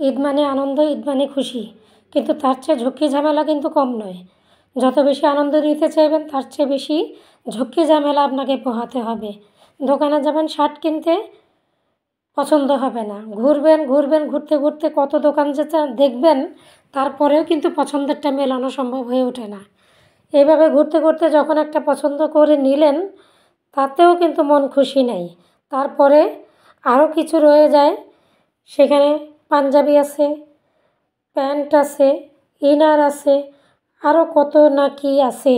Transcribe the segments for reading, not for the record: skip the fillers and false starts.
ঈদ মানে আনন্দ, ঈদ মানে খুশি, কিন্তু তার চেয়ে ঝক্কি ঝামেলা কিন্তু কম নয়। যত বেশি আনন্দ নিতে চাইবেন তার চেয়ে বেশি ঝক্কি ঝামেলা আপনাকে পোহাতে হবে। দোকানে যাবেন শার্ট কিনতে, পছন্দ হবে না, ঘুরবেন ঘুরবেন, ঘুরতে ঘুরতে কত দোকান যে দেখবেন, তারপরেও কিন্তু পছন্দেরটা মেলানো সম্ভব হয়ে ওঠে না। এইভাবে ঘুরতে ঘুরতে যখন একটা পছন্দ করে নিলেন, তাতেও কিন্তু মন খুশি নেই। তারপরে আরও কিছু রয়ে যায়, সেখানে পাঞ্জাবি আছে, প্যান্ট আছে, ইনার আছে, আরও কত না কি আছে,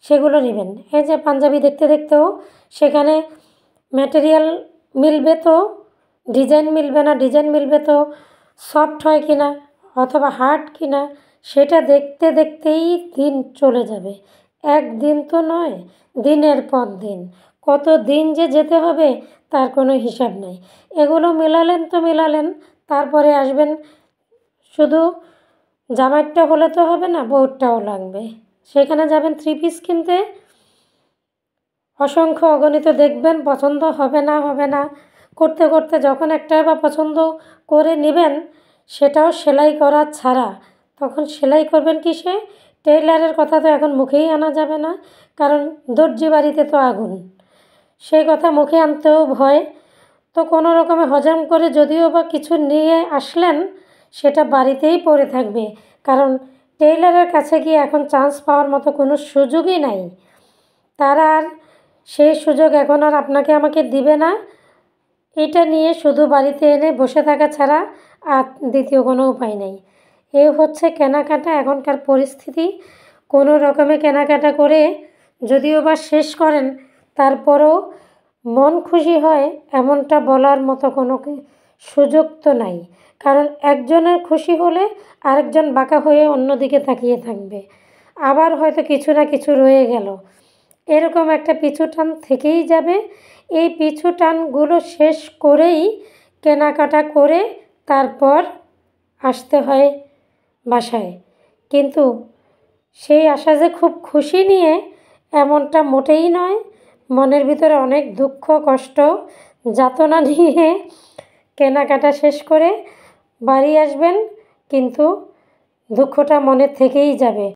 সেগুলো নেবেন। এই যে পাঞ্জাবি দেখতে দেখতেও সেখানে ম্যাটেরিয়াল মিলবে তো ডিজাইন মিলবে না, ডিজাইন মিলবে তো সফট হয় কি না অথবা হার্ড কি না, সেটা দেখতে দেখতেই দিন চলে যাবে। একদিন তো নয়, দিনের পর দিন, কত দিন যে যেতে হবে তার কোনো হিসাব নেই। এগুলো মেলালেন তো মেলালেন, তারপরে আসবেন শুধু জামাইরটা হলে তো হবে না, বউরটাও লাগবে। সেখানে যাবেন থ্রি পিস কিনতে, অসংখ্য অগণিত দেখবেন, পছন্দ হবে না হবে না করতে করতে যখন একটা বা পছন্দ করে নেবেন, সেটাও সেলাই করা ছাড়া, তখন সেলাই করবেন কিসে? টেইলারের কথা তো এখন মুখেই আনা যাবে না, কারণ দর্জি বাড়িতে তো আগুন, সেই কথা মুখে আনতেও ভয়। তো কোনো রকমে হজম করে যদিও বা কিছু নিয়ে আসলেন, সেটা বাড়িতেই পড়ে থাকবে, কারণ টেইলারের কাছে গিয়ে এখন চান্স পাওয়ার মতো কোনো সুযোগই নাই। তারা আর সেই সুযোগ এখন আর আপনাকে আমাকে দিবে না। এটা নিয়ে শুধু বাড়িতে এনে বসে থাকা ছাড়া আর দ্বিতীয় কোনো উপায় নেই। এ হচ্ছে কেনাকাটা এখনকার পরিস্থিতি। কোনো রকমে কেনাকাটা করে যদিও বা শেষ করেন, তারপরও মন খুশি হয় এমনটা বলার মতো কোনো সুযোগ তো নাই, কারণ একজনের খুশি হলে আরেকজন বাঁকা হয়ে অন্যদিকে তাকিয়ে থাকবে, আবার হয়তো কিছু না কিছু রয়ে গেল, এরকম একটা পিছুটান থেকেই যাবে। এই পিছুটানগুলো শেষ করেই কেনাকাটা করে তারপর আসতে হয় বাসায়, কিন্তু সেই আশা যে খুব খুশি নিয়ে, এমনটা মোটেই নয়। মনের ভিতরে অনেক দুঃখ, কষ্ট, যাতনা নিয়ে কেনাকাটা শেষ করে বাড়ি আসবেন, কিন্তু দুঃখটা মনে থেকেই যাবে।